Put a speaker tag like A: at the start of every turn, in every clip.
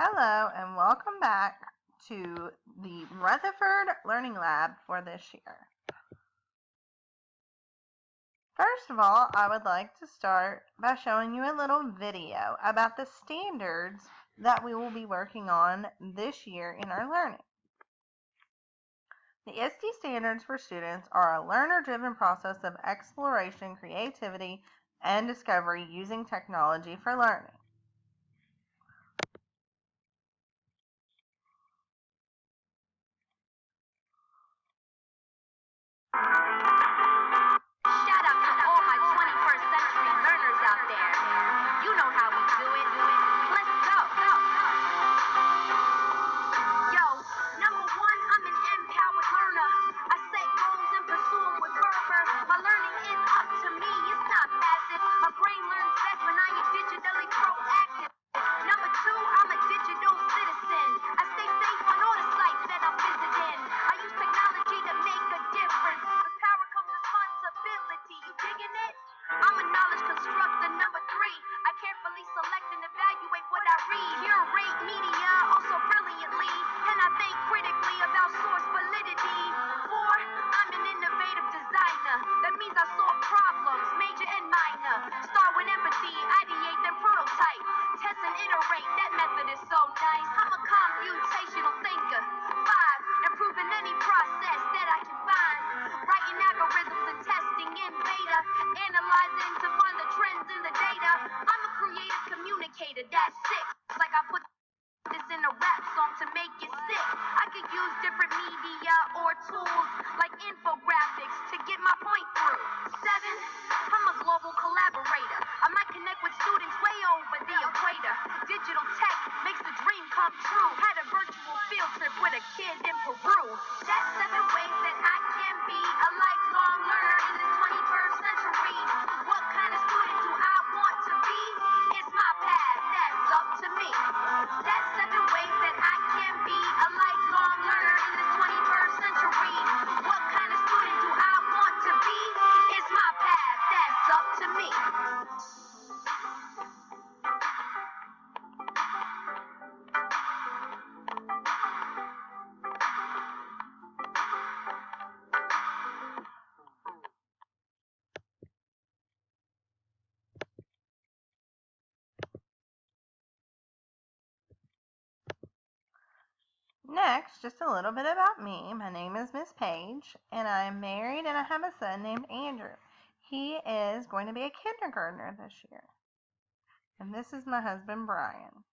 A: Hello and welcome back to the Rutherford Learning Lab for this year. First of all, I would like to start by showing you a little video about the standards that we will be working on this year in our learning. The ISTE standards for students are a learner-driven process of exploration, creativity, and discovery using technology for learning.
B: Shout out to all my 21st century learners out there. You know how we do it. Let's go. Yo, number one, I'm an empowered learner. I set goals and pursue them with fervor. My learning is up to me, it's not passive. My brain learns best when I am digitally proactive. Number two, I'm a digital citizen. I stay safe on all the sites that I'm visiting. I use technology to make a difference. With power comes responsibility. You digging it? I'm a knowledge constructor. Number three, I carefully select and evaluate what I read. Curate media also brilliantly, and I think critically about source validity. Four, I'm an innovative designer. That means I solve problems, major and minor. Start with empathy, ideate, then prototype. Test and iterate, that method is so nice. I'm a computational thinker. Five, improving any process that I can find. Writing algorithms and testing in beta. Analyzing to find the trends in the data. I'm a creative communicator, that's six. Like I put this in a rap song to make it sick. I could use different media or tools like infographics to get my point through. Seven, I'm a global collaborator. I might connect with students way over the equator. Digital tech makes the dream come true. Had a virtual field trip with a kid in Peru. That's 7 ways that I can be a lifelong learner in the 21st century. What kind of student do I want to be? It's my path, that's up to me. That's 7 ways that I can be a lifelong learner in the 21st century. What kind of student do I want to be? It's my path, that's up to me.
A: Next, just a little bit about me. My name is Miss Page, and I'm married, and I have a son named Andrew. He is going to be a kindergartner this year. And this is my husband, Brian.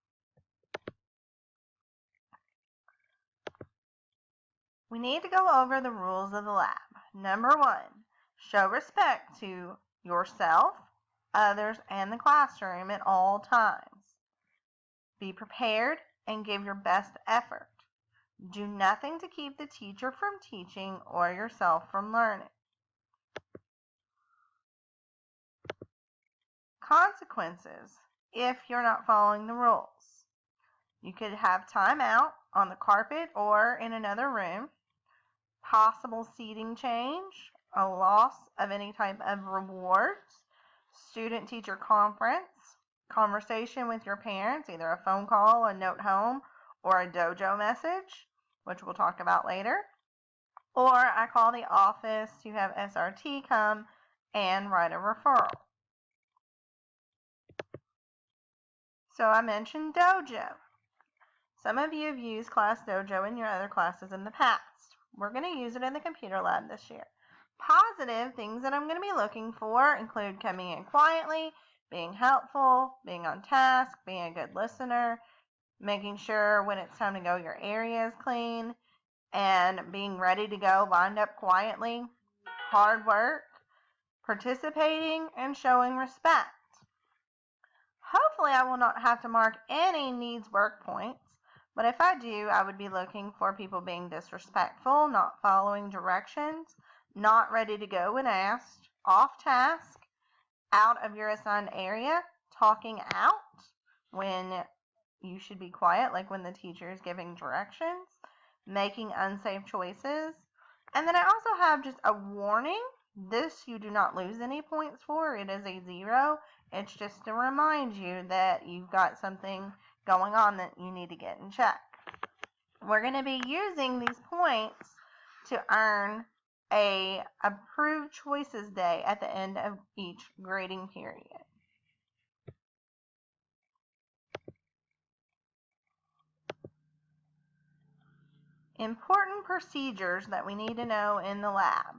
A: We need to go over the rules of the lab. Number 1, show respect to yourself, others, and the classroom at all times. Be prepared and give your best effort. Do nothing to keep the teacher from teaching or yourself from learning. Consequences if you're not following the rules. You could have time out on the carpet or in another room, possible seating change, a loss of any type of rewards, student-teacher conference, conversation with your parents, either a phone call, a note home, or a dojo message, which we'll talk about later. Or I call the office to have SRT come and write a referral. So I mentioned dojo. Some of you have used Class Dojo in your other classes in the past. We're going to use it in the computer lab this year. Positive things that I'm going to be looking for include coming in quietly, being helpful, being on task, being a good listener, making sure when it's time to go your area is clean, and being ready to go lined up quietly, hard work, participating, and showing respect. Hopefully I will not have to mark any needs work points, but if I do, I would be looking for people being disrespectful, not following directions, not ready to go when asked, off task, out of your assigned area, talking out when you should be quiet, like when the teacher is giving directions, making unsafe choices. And then I also have just a warning. This you do not lose any points for. It is a 0. It's just to remind you that you've got something going on that you need to get in check. We're going to be using these points to earn a approved choices day at the end of each grading period. Important procedures that we need to know in the lab.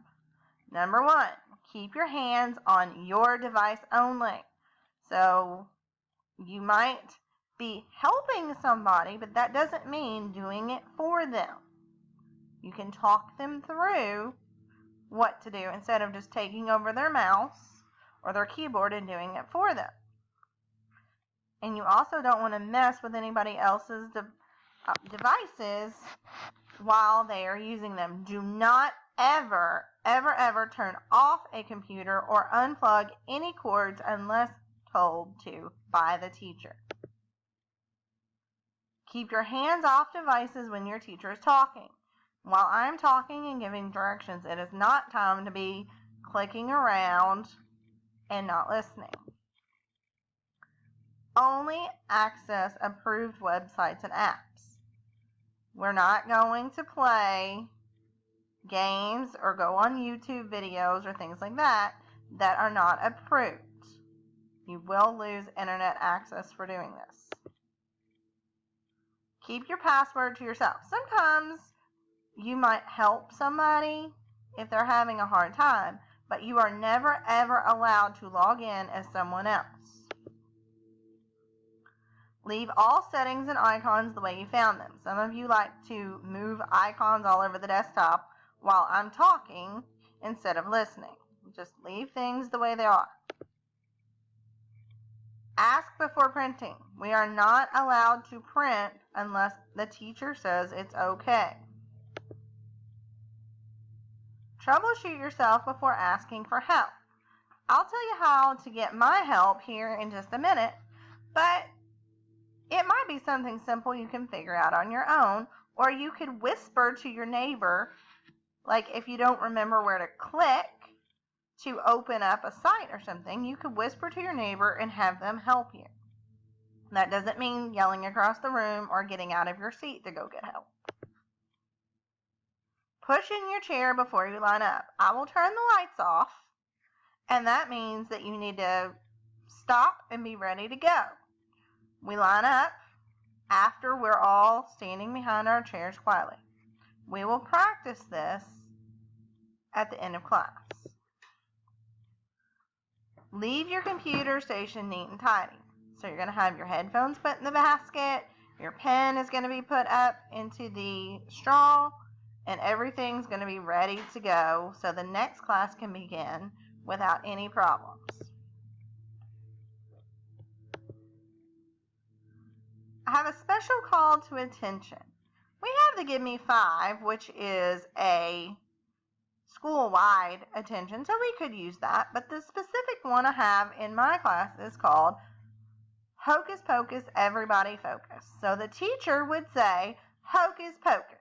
A: Number 1, keep your hands on your device only. So you might be helping somebody, but that doesn't mean doing it for them. You can talk them through what to do instead of just taking over their mouse or their keyboard and doing it for them. And you also don't want to mess with anybody else's devices while they are using them. Do not ever turn off a computer or unplug any cords unless told to by the teacher. Keep your hands off devices when your teacher is talking. While I'm talking and giving directions, it is not time to be clicking around and not listening. Only access approved websites and apps. We're not going to play games or go on YouTube videos or things like that that are not approved. You will lose internet access for doing this. Keep your password to yourself. Sometimes you might help somebody if they're having a hard time, but you are never ever allowed to log in as someone else. Leave all settings and icons the way you found them. Some of you like to move icons all over the desktop while I'm talking instead of listening. Just leave things the way they are. Ask before printing. We are not allowed to print unless the teacher says it's okay. Troubleshoot yourself before asking for help. I'll tell you how to get my help here in just a minute, but it might be something simple you can figure out on your own, or you could whisper to your neighbor, like if you don't remember where to click to open up a site or something, you could whisper to your neighbor and have them help you. That doesn't mean yelling across the room or getting out of your seat to go get help. Push in your chair before you line up. I will turn the lights off, and that means that you need to stop and be ready to go. We line up after we're all standing behind our chairs quietly. We will practice this at the end of class. Leave your computer station neat and tidy. So you're going to have your headphones put in the basket, your pen is going to be put up into the straw, and everything's going to be ready to go so the next class can begin without any problems. I have a special call to attention. We have the Give Me 5, which is a school-wide attention, so we could use that, but the specific one I have in my class is called Hocus Pocus, Everybody Focus. So the teacher would say, Hocus Pocus.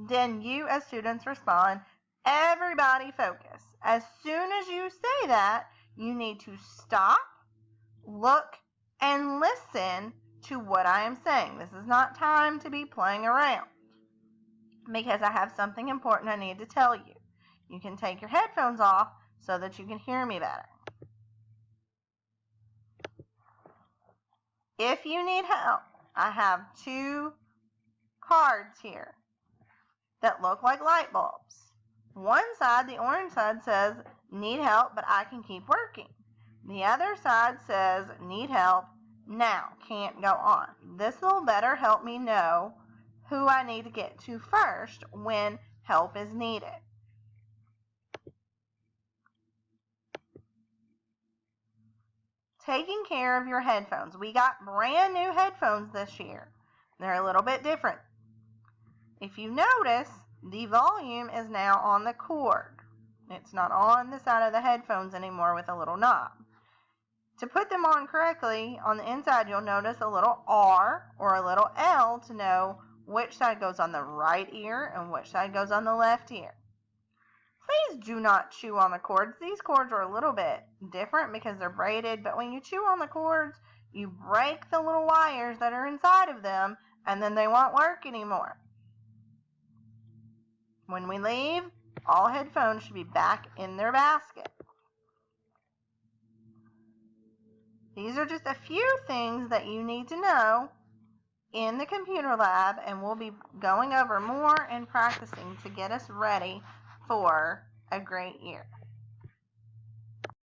A: Then you as students respond, Everybody Focus. As soon as you say that, you need to stop, look, and listen to what I am saying. This is not time to be playing around because I have something important I need to tell you. You can take your headphones off so that you can hear me better. If you need help, I have 2 cards here that look like light bulbs. One side, the orange side, says, need help, but I can keep working. The other side says, need help, now, can't go on. This will better help me know who I need to get to first when help is needed. Taking care of your headphones. We got brand new headphones this year. They're a little bit different. If you notice, the volume is now on the cord. It's not on the side of the headphones anymore with a little knob. To put them on correctly, on the inside you'll notice a little R or a little L to know which side goes on the right ear and which side goes on the left ear. Please do not chew on the cords. These cords are a little bit different because they're braided, but when you chew on the cords, You break the little wires that are inside of them, and then they won't work anymore. When we leave, all headphones should be back in their basket. These are just a few things that you need to know in the computer lab, and we'll be going over more and practicing to get us ready for a great year.